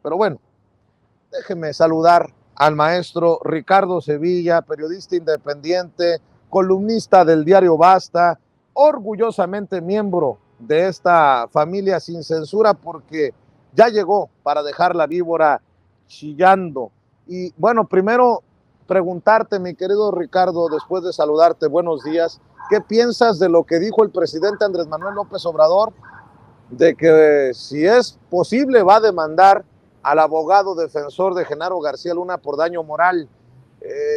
Pero bueno, déjeme saludar al maestro Ricardo Sevilla, periodista independiente, columnista del diario Basta, orgullosamente miembro de esta familia sin censura porque ya llegó para dejar la víbora chillando. Y bueno, primero preguntarte, mi querido Ricardo, después de saludarte, buenos días, ¿qué piensas de lo que dijo el presidente Andrés Manuel López Obrador de que si es posible va a demandar al abogado defensor de Genaro García Luna por daño moral?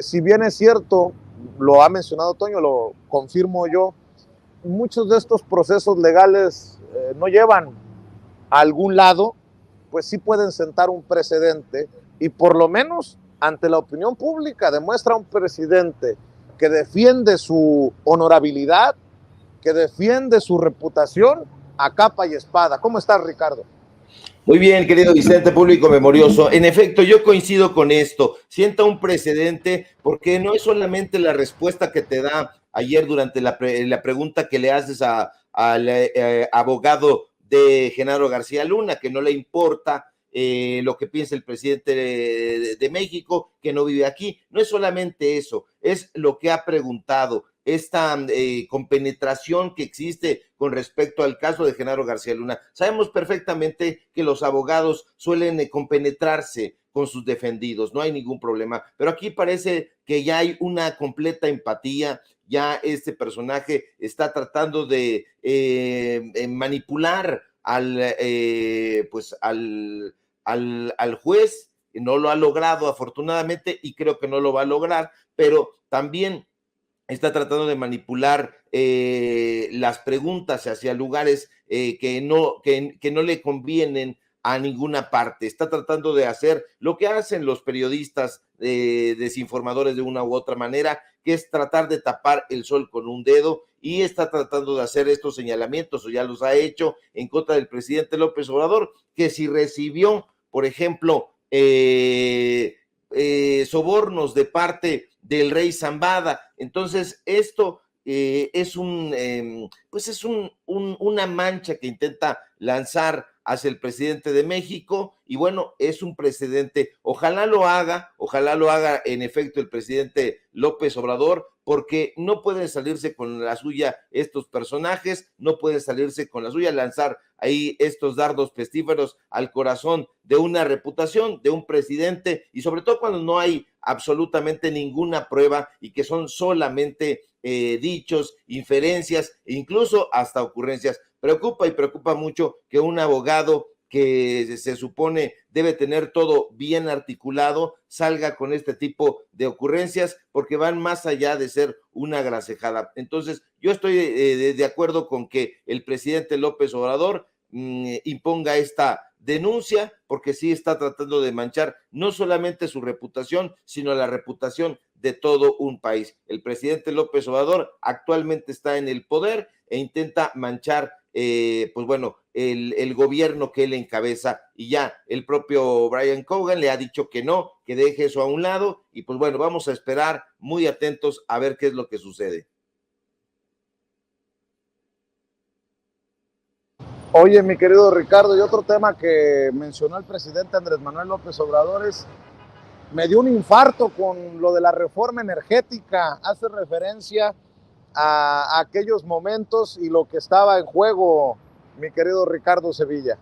Si bien es cierto, lo ha mencionado Toño, lo confirmo yo, muchos de estos procesos legales no llevan a algún lado, pues sí pueden sentar un precedente y por lo menos ante la opinión pública demuestra un presidente que defiende su honorabilidad, que defiende su reputación a capa y espada. ¿Cómo estás, Ricardo? Muy bien, querido Vicente, público memorioso. En efecto, yo coincido con esto. Sienta un precedente porque no es solamente la respuesta que te da ayer durante la pregunta que le haces al abogado de Genaro García Luna, que no le importa lo que piensa el presidente de México, que no vive aquí. No es solamente eso, es lo que ha preguntado, esta compenetración que existe con respecto al caso de Genaro García Luna. Sabemos perfectamente que los abogados suelen compenetrarse con sus defendidos, no hay ningún problema, pero aquí parece que ya hay una completa empatía, ya este personaje está tratando de manipular al juez, no lo ha logrado afortunadamente y creo que no lo va a lograr, pero también está tratando de manipular las preguntas hacia lugares que no le convienen a ninguna parte. Está tratando de hacer lo que hacen los periodistas desinformadores de una u otra manera, que es tratar de tapar el sol con un dedo, y está tratando de hacer estos señalamientos, o ya los ha hecho, en contra del presidente López Obrador, que si recibió, por ejemplo, sobornos de parte del rey Zambada. Entonces, esto es una mancha que intenta lanzar hacia el presidente de México, y bueno, es un precedente. Ojalá lo haga en efecto el presidente López Obrador, porque no pueden salirse con la suya estos personajes, no pueden salirse con la suya, lanzar ahí estos dardos pestíferos al corazón de una reputación, de un presidente, y sobre todo cuando no hay absolutamente ninguna prueba y que son solamente dichos, inferencias e incluso hasta ocurrencias. Preocupa mucho que un abogado que se supone debe tener todo bien articulado salga con este tipo de ocurrencias, porque van más allá de ser una gracejada. Entonces, yo estoy de acuerdo con que el presidente López Obrador imponga esta denuncia, porque sí está tratando de manchar no solamente su reputación, sino la reputación de todo un país. El presidente López Obrador actualmente está en el poder e intenta manchar el gobierno que él encabeza, y ya el propio Brian Cogan le ha dicho que no, que deje eso a un lado, y pues bueno, vamos a esperar muy atentos a ver qué es lo que sucede. Oye, mi querido Ricardo, y otro tema que mencionó el presidente Andrés Manuel López Obrador es, me dio un infarto con lo de la reforma energética, hace referencia a aquellos momentos y lo que estaba en juego, mi querido Ricardo Sevilla.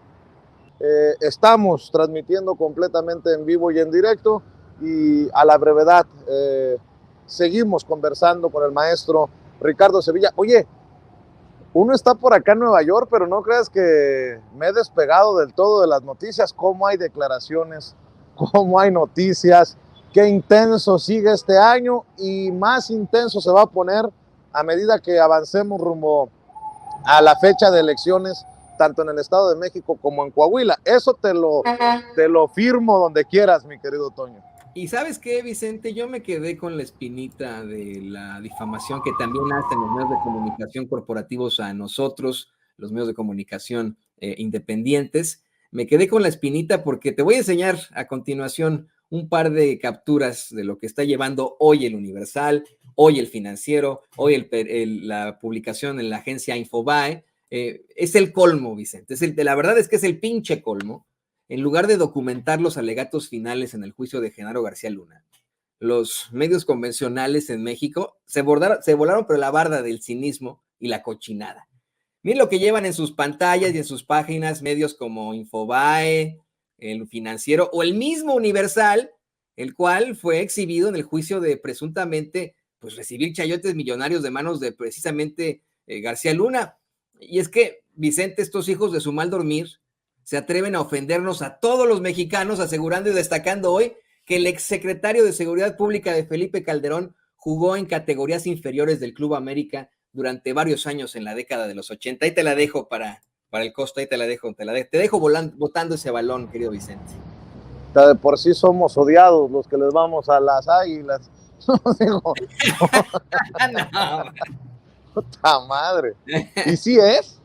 Estamos transmitiendo completamente en vivo y en directo, y a la brevedad seguimos conversando con el maestro Ricardo Sevilla. Oye, uno está por acá en Nueva York, pero no creas que me he despegado del todo de las noticias. Cómo hay declaraciones, cómo hay noticias, qué intenso sigue este año, y más intenso se va a poner a medida que avancemos rumbo a la fecha de elecciones, tanto en el Estado de México como en Coahuila. Eso te lo firmo donde quieras, mi querido Toño. Y ¿sabes qué, Vicente? Yo me quedé con la espinita de la difamación que también hacen los medios de comunicación corporativos a nosotros, los medios de comunicación independientes. Me quedé con la espinita porque te voy a enseñar a continuación un par de capturas de lo que está llevando hoy el Universal, hoy el Financiero, hoy la publicación en la agencia Infobae. Es el colmo, Vicente. La verdad es que es el pinche colmo en lugar de documentar los alegatos finales en el juicio de Genaro García Luna, los medios convencionales en México se volaron pero la barda del cinismo y la cochinada. Miren lo que llevan en sus pantallas y en sus páginas medios como Infobae, El Financiero o el mismo Universal, el cual fue exhibido en el juicio de presuntamente pues, recibir chayotes millonarios de manos de precisamente García Luna. Y es que, Vicente, estos hijos de su mal dormir se atreven a ofendernos a todos los mexicanos, asegurando y destacando hoy que el exsecretario de Seguridad Pública de Felipe Calderón jugó en categorías inferiores del Club América durante varios años en la década de los 80. Ahí te la dejo para el costo, ahí te dejo botando ese balón, querido Vicente. De por sí somos odiados los que les vamos a las Águilas. Digo, No. puta madre. ¿Y sí es?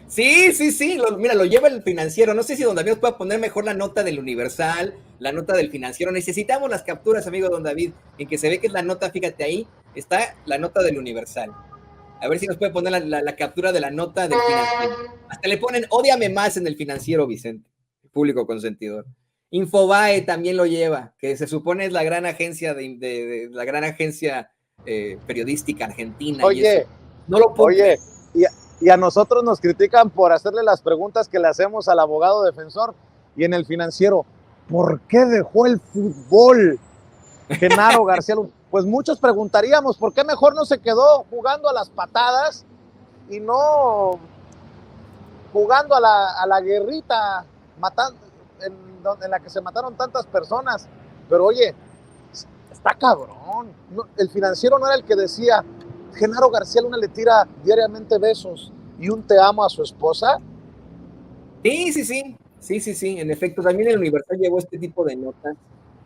Sí. Mira, lo lleva el Financiero. No sé si Don David nos puede poner mejor la nota del Universal, la nota del Financiero. Necesitamos las capturas, amigo Don David, en que se ve que es la nota, fíjate ahí, está la nota del Universal. A ver si nos puede poner la captura de la nota del Financiero. Hasta le ponen ódiame más en el Financiero, Vicente, público consentidor. Infobae también lo lleva, que se supone es la gran agencia la gran agencia periodística argentina. Oye, no lo puedo creer. Y a nosotros nos critican por hacerle las preguntas que le hacemos al abogado defensor. Y en el Financiero, ¿por qué dejó el fútbol Genaro García Luna? Pues muchos preguntaríamos, ¿por qué mejor no se quedó jugando a las patadas y no jugando a la guerrita, matando, en la que se mataron tantas personas? Pero oye, está cabrón. El Financiero no era el que decía, Genaro García Luna le tira diariamente besos y un te amo a su esposa. Sí. En efecto, también el Universal llevó este tipo de notas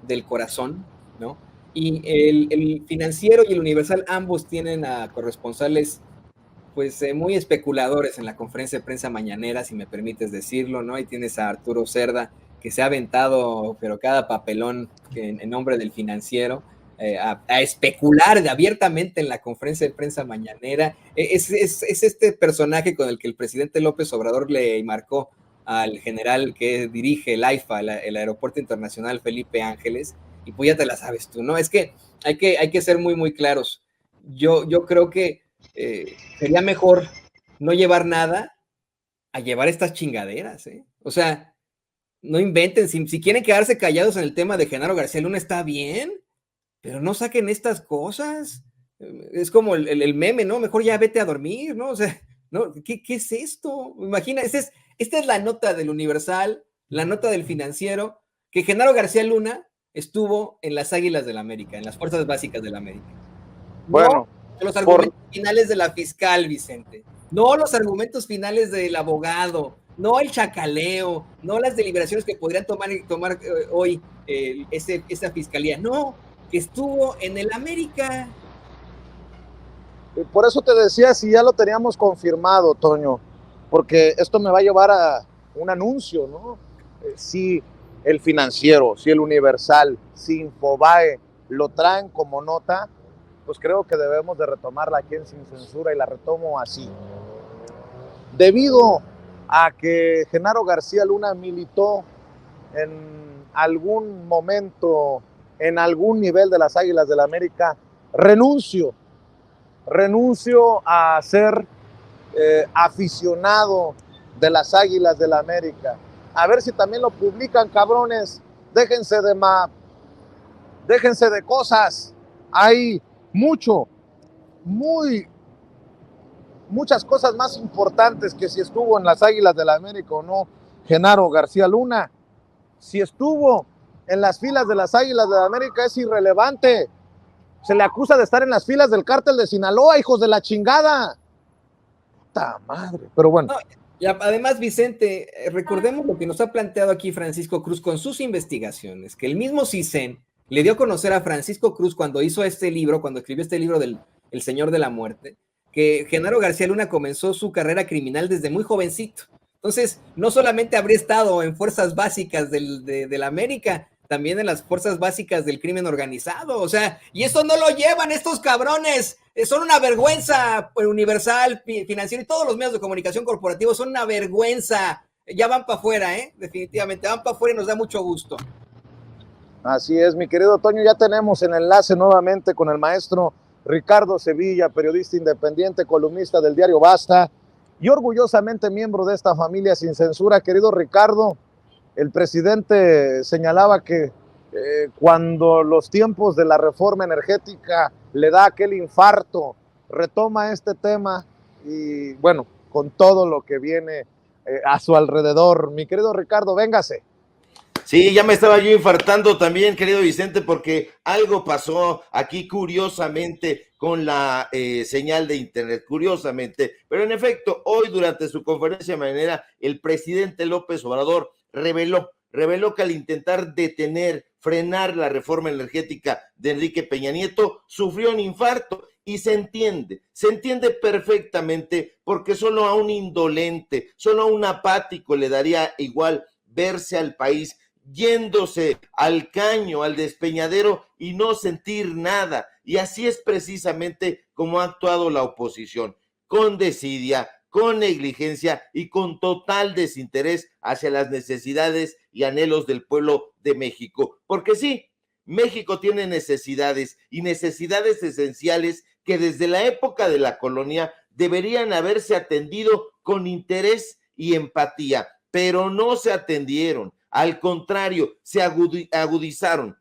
del corazón, ¿no? Y el Financiero y el Universal ambos tienen a corresponsales pues muy especuladores en la conferencia de prensa mañanera, si me permites decirlo, ¿no? Ahí tienes a Arturo Cerda, que se ha aventado, pero cada papelón en nombre del Financiero, a especular abiertamente en la conferencia de prensa mañanera. Es este personaje con el que el presidente López Obrador le marcó al general que dirige el AIFA, el Aeropuerto Internacional Felipe Ángeles, y pues ya te la sabes tú, ¿no? Es que hay que ser muy, muy claros. Yo creo que sería mejor no llevar nada a llevar estas chingaderas, ¿eh? O sea, no inventen, si quieren quedarse callados en el tema de Genaro García Luna está bien, pero no saquen estas cosas. Es como el meme, ¿no? Mejor ya vete a dormir, ¿no? O sea, ¿no? ¿Qué es esto? Imagina, esta es la nota del Universal, la nota del Financiero, que Genaro García Luna estuvo en las Águilas del América, en las Fuerzas Básicas del América. Bueno, no los argumentos finales de la fiscal, Vicente. No los argumentos finales del abogado, no el chacaleo, no las deliberaciones que podrían tomar hoy esa fiscalía. No, que estuvo en el América. Por eso te decía si ya lo teníamos confirmado, Toño, porque esto me va a llevar a un anuncio, ¿no? Si el Financiero, si el Universal, si Infobae lo traen como nota, pues creo que debemos de retomarla aquí en Sin Censura y la retomo así. Debido a que Genaro García Luna militó en algún momento, en algún nivel de las Águilas del América, renuncio a ser aficionado de las Águilas del América. A ver si también lo publican, cabrones. Déjense de cosas. Hay muchas cosas más importantes que si estuvo en las Águilas del América o no Genaro García Luna. Si estuvo en las filas de las Águilas del América es irrelevante. Se le acusa de estar en las filas del cártel de Sinaloa, hijos de la chingada. ¡Puta madre! Pero bueno. No, y además, Vicente, recordemos lo que nos ha planteado aquí Francisco Cruz con sus investigaciones, que el mismo CISEN le dio a conocer a Francisco Cruz cuando hizo este libro, cuando escribió este libro del El Señor de la Muerte, que Genaro García Luna comenzó su carrera criminal desde muy jovencito. Entonces, no solamente habría estado en fuerzas básicas de la América, también en las fuerzas básicas del crimen organizado, o sea, y eso no lo llevan estos cabrones, son una vergüenza. Universal, Financiero y todos los medios de comunicación corporativos son una vergüenza, ya van para afuera, definitivamente, van para afuera y nos da mucho gusto. Así es, mi querido Toño, ya tenemos el enlace nuevamente con el maestro Ricardo Sevilla, periodista independiente, columnista del diario Basta y orgullosamente miembro de esta familia sin censura. Querido Ricardo, el presidente señalaba que cuando los tiempos de la reforma energética le da aquel infarto, retoma este tema y bueno, con todo lo que viene a su alrededor. Mi querido Ricardo, véngase. Sí, ya me estaba yo infartando también, querido Vicente, porque algo pasó aquí curiosamente con la señal de internet, curiosamente. Pero en efecto, hoy durante su conferencia mañanera, el presidente López Obrador reveló que al intentar frenar la reforma energética de Enrique Peña Nieto, sufrió un infarto. Y se entiende perfectamente, porque solo a un indolente, solo a un apático le daría igual verse al país yéndose al caño, al despeñadero y no sentir nada. Y así es precisamente como ha actuado la oposición, con desidia, con negligencia y con total desinterés hacia las necesidades y anhelos del pueblo de México. Porque sí, México tiene necesidades y necesidades esenciales que desde la época de la colonia deberían haberse atendido con interés y empatía, pero no se atendieron. Al contrario, se agudizaron.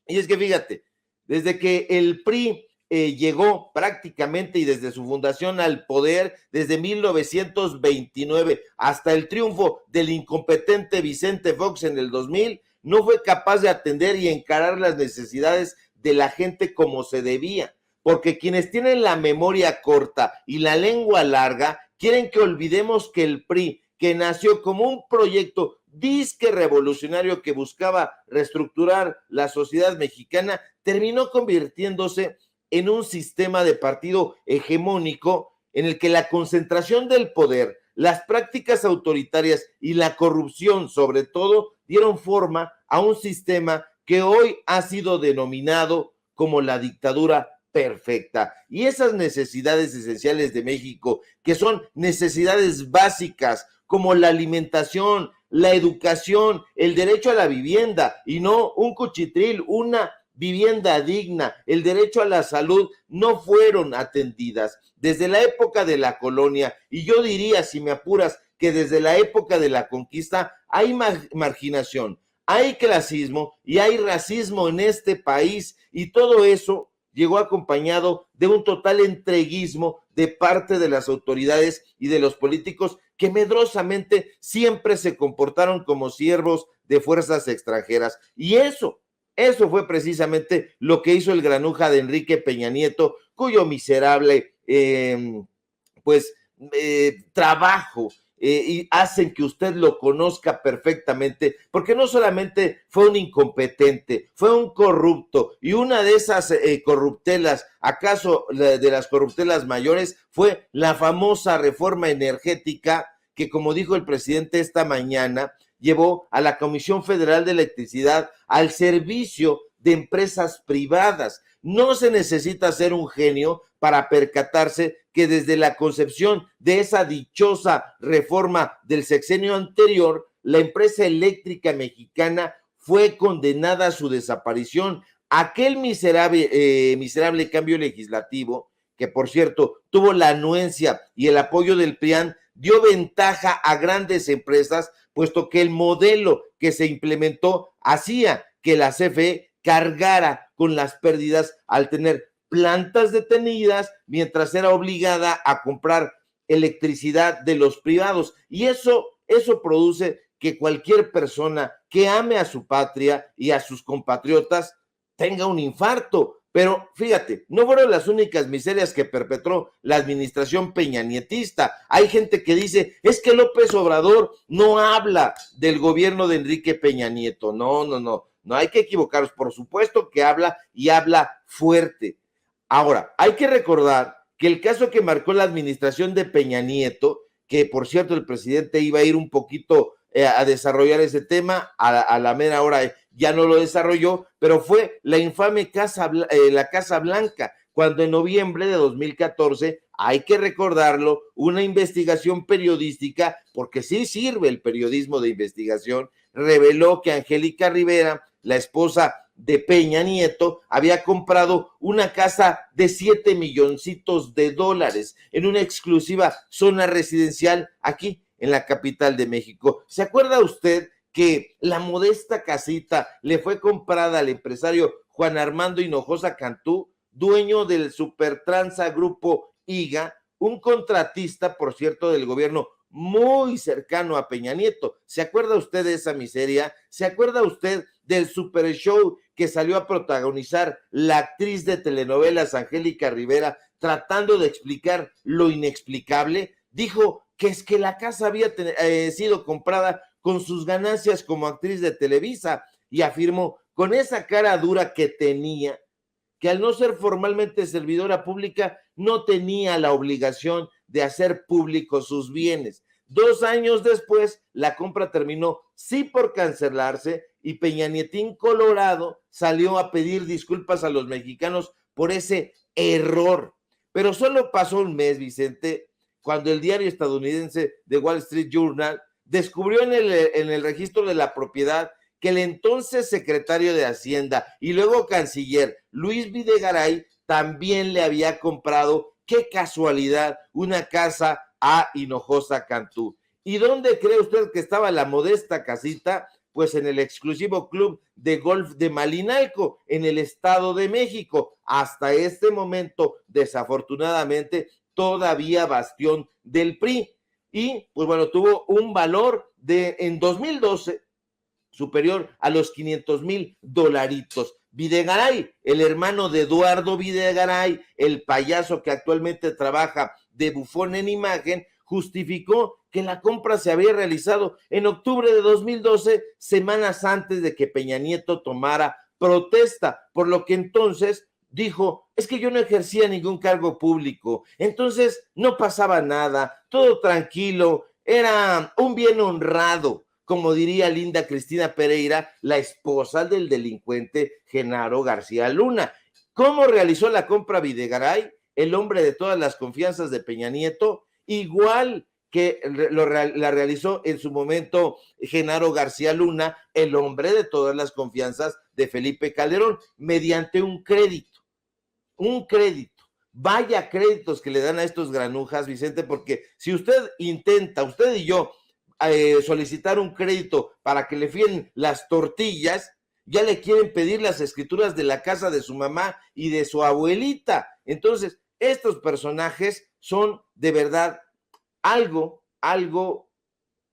Y es que fíjate, desde que el PRI llegó prácticamente y desde su fundación al poder, desde 1929 hasta el triunfo del incompetente Vicente Fox en el 2000, no fue capaz de atender y encarar las necesidades de la gente como se debía. Porque quienes tienen la memoria corta y la lengua larga quieren que olvidemos que el PRI, que nació como un proyecto disque revolucionario que buscaba reestructurar la sociedad mexicana, terminó convirtiéndose en un sistema de partido hegemónico en el que la concentración del poder, las prácticas autoritarias y la corrupción, sobre todo, dieron forma a un sistema que hoy ha sido denominado como la dictadura perfecta. Y esas necesidades esenciales de México, que son necesidades básicas como la alimentación, la educación, el derecho a la vivienda y no un cuchitril, una vivienda digna, el derecho a la salud, no fueron atendidas desde la época de la colonia. Y yo diría, si me apuras, que desde la época de la conquista hay marginación, hay clasismo y hay racismo en este país, y todo eso llegó acompañado de un total entreguismo de parte de las autoridades y de los políticos que medrosamente siempre se comportaron como siervos de fuerzas extranjeras. Y eso fue precisamente lo que hizo el granuja de Enrique Peña Nieto, cuyo miserable trabajo y hacen que usted lo conozca perfectamente, porque no solamente fue un incompetente, fue un corrupto, y una de esas corruptelas, acaso de las corruptelas mayores, fue la famosa reforma energética que, como dijo el presidente esta mañana, llevó a la Comisión Federal de Electricidad al servicio de empresas privadas. No se necesita ser un genio para percatarse que desde la concepción de esa dichosa reforma del sexenio anterior, la empresa eléctrica mexicana fue condenada a su desaparición. Aquel miserable cambio legislativo, que por cierto tuvo la anuencia y el apoyo del PRIAN, dio ventaja a grandes empresas, puesto que el modelo que se implementó hacía que la CFE cargara con las pérdidas al tener plantas detenidas mientras era obligada a comprar electricidad de los privados. Y eso produce que cualquier persona que ame a su patria y a sus compatriotas tenga un infarto. Pero fíjate, no fueron las únicas miserias que perpetró la administración peñanietista. Hay gente que dice, es que López Obrador no habla del gobierno de Enrique Peña Nieto. No hay que equivocarnos. Por supuesto que habla, y habla fuerte. Ahora, hay que recordar que el caso que marcó la administración de Peña Nieto, que por cierto el presidente iba a ir un poquito a desarrollar ese tema, a la mera hora ya no lo desarrolló, pero fue la infame la Casa Blanca, cuando en noviembre de 2014, hay que recordarlo, una investigación periodística, porque sí sirve el periodismo de investigación, reveló que Angélica Rivera, la esposa de Peña Nieto, había comprado una casa de $7 milloncitos en una exclusiva zona residencial aquí en la capital de México. ¿Se acuerda usted que la modesta casita le fue comprada al empresario Juan Armando Hinojosa Cantú, dueño del Supertransa Grupo IGA, un contratista, por cierto, del gobierno muy cercano a Peña Nieto? ¿Se acuerda usted de esa miseria? ¿Se acuerda usted del super show que salió a protagonizar la actriz de telenovelas Angélica Rivera, tratando de explicar lo inexplicable? Dijo que es que la casa había sido comprada con sus ganancias como actriz de Televisa, y afirmó con esa cara dura que tenía, que al no ser formalmente servidora pública, no tenía la obligación de hacer públicos sus bienes. 2 años después, la compra terminó sí por cancelarse, y Peña Nietín Colorado salió a pedir disculpas a los mexicanos por ese error. Pero solo pasó un mes, Vicente, cuando el diario estadounidense The Wall Street Journal descubrió en el registro de la propiedad que el entonces secretario de Hacienda y luego canciller Luis Videgaray también le había comprado, qué casualidad, una casa a Hinojosa Cantú. ¿Y dónde cree usted que estaba la modesta casita? Pues en el exclusivo club de golf de Malinalco, en el Estado de México, hasta este momento, desafortunadamente, todavía bastión del PRI. Y, pues bueno, tuvo un valor en 2012 superior a los $500,000. Videgaray, el hermano de Eduardo Videgaray, el payaso que actualmente trabaja de bufón en imagen, justificó que la compra se había realizado en octubre de 2012, semanas antes de que Peña Nieto tomara protesta, por lo que entonces dijo, es que yo no ejercía ningún cargo público, entonces no pasaba nada, todo tranquilo, era un bien honrado, como diría Linda Cristina Pereira, la esposa del delincuente Genaro García Luna. ¿Cómo realizó la compra Videgaray, el hombre de todas las confianzas de Peña Nieto? Igual que la realizó en su momento Genaro García Luna, el hombre de todas las confianzas de Felipe Calderón, mediante un crédito. Un crédito. Vaya créditos que le dan a estos granujas, Vicente, porque si usted intenta, usted y yo, solicitar un crédito para que le fíen las tortillas, ya le quieren pedir las escrituras de la casa de su mamá y de su abuelita. Entonces, estos personajes son de verdad algo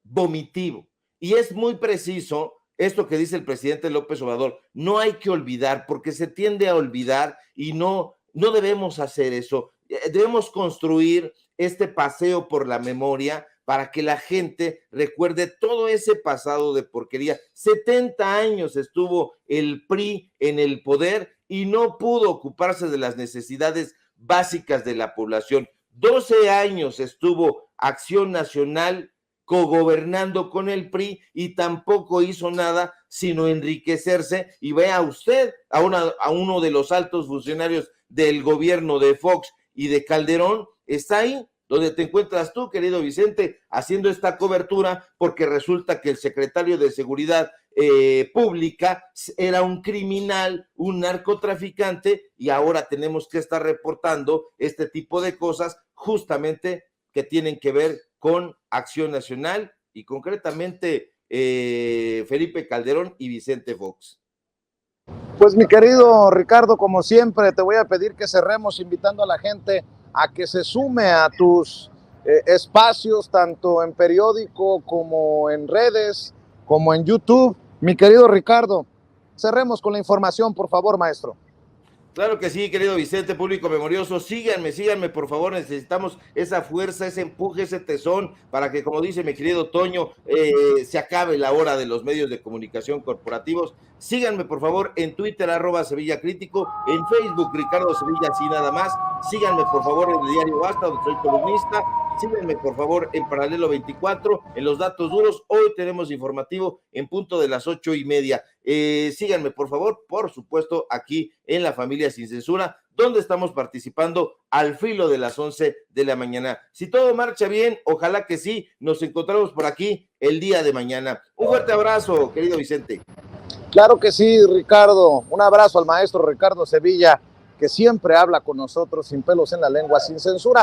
vomitivo. Y es muy preciso esto que dice el presidente López Obrador, no hay que olvidar, porque se tiende a olvidar y no debemos hacer eso. Debemos construir este paseo por la memoria para que la gente recuerde todo ese pasado de porquería. 70 años estuvo el PRI en el poder y no pudo ocuparse de las necesidades básicas de la población. 12 años estuvo Acción Nacional cogobernando con el PRI y tampoco hizo nada sino enriquecerse. Y vea usted a uno de los altos funcionarios del gobierno de Fox y de Calderón, está ahí donde te encuentras tú, querido Vicente, haciendo esta cobertura, porque resulta que el secretario de Seguridad Pública era un criminal, un narcotraficante, y ahora tenemos que estar reportando este tipo de cosas justamente que tienen que ver con Acción Nacional y concretamente Felipe Calderón y Vicente Fox. Pues mi querido Ricardo, como siempre, te voy a pedir que cerremos invitando a la gente a que se sume a tus espacios, tanto en periódico como en redes, como en YouTube. Mi querido Ricardo, cerremos con la información, por favor, maestro. Claro que sí, querido Vicente, público memorioso, síganme, por favor, necesitamos esa fuerza, ese empuje, ese tesón, para que, como dice mi querido Toño, se acabe la hora de los medios de comunicación corporativos. Síganme, por favor, en Twitter, @Sevilla Crítico, en Facebook, Ricardo Sevilla, así nada más. Síganme, por favor, en el Diario Basta, donde soy columnista. Síganme, por favor, en Paralelo 24, en Los Datos Duros. Hoy tenemos informativo en punto de las 8:30. Síganme, por favor, por supuesto, aquí en La Familia Sin Censura, donde estamos participando al filo de las 11 de la mañana. Si todo marcha bien, ojalá que sí, nos encontramos por aquí el día de mañana. Un fuerte abrazo, querido Vicente. Claro que sí, Ricardo. Un abrazo al maestro Ricardo Sevilla, que siempre habla con nosotros sin pelos en la lengua, sin censura.